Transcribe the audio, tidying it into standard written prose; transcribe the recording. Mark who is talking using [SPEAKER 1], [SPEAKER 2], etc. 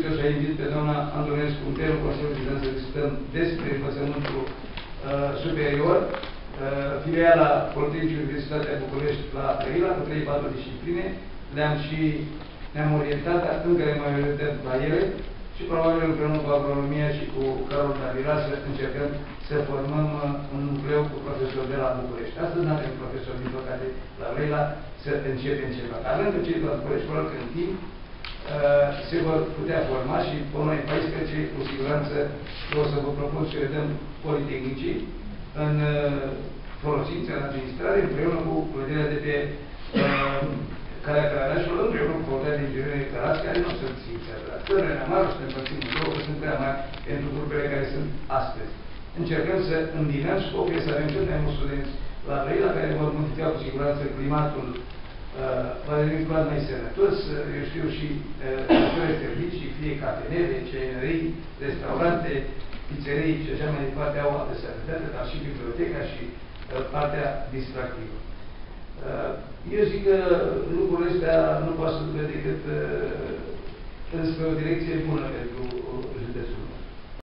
[SPEAKER 1] Eu să invit pe doamna Antonescu în plenul Consiliului Județean să discutăm despre învățământul superior, filiala Politehnicii Universitatea București la Brăila, cu 3-4 discipline. Ne-am orientat, dar încă ne mai orientăm la ele și probabil împreună cu agronomia și cu Carol Davila să încercăm să formăm un nucleu cu profesori de la București. Astăzi nu avem profesori, din păcate, la Brăila, să începem ceva. Dar lângă cei de la București, probabil că în timp se vor putea forma și pe noi 14, cu siguranță, o să vă propun să vedem Politehnicii în folosință, în administrare, împreună cu clădirea de pe Calea Cărărașului, împreună cu Facultatea de Inginerie Cărați, care nu sunt sincere. Țările mari și ne împărțim în două, că sunt prea mari pentru grupele care sunt astăzi. Încercăm să îmbinăm scopul să avem cel mai mulți studenți la Brăila, care vor modifica cu siguranță climatul, va deveni clar mai sănătos, eu știu, și de servicii, fie cafenele, CNRI, restaurante, pizzerii și așa mai departe au altă sănătate, dar și biblioteca și partea distractivă. Eu zic că lucrurile astea nu poate să ducă decât înspre o direcție bună pentru județul.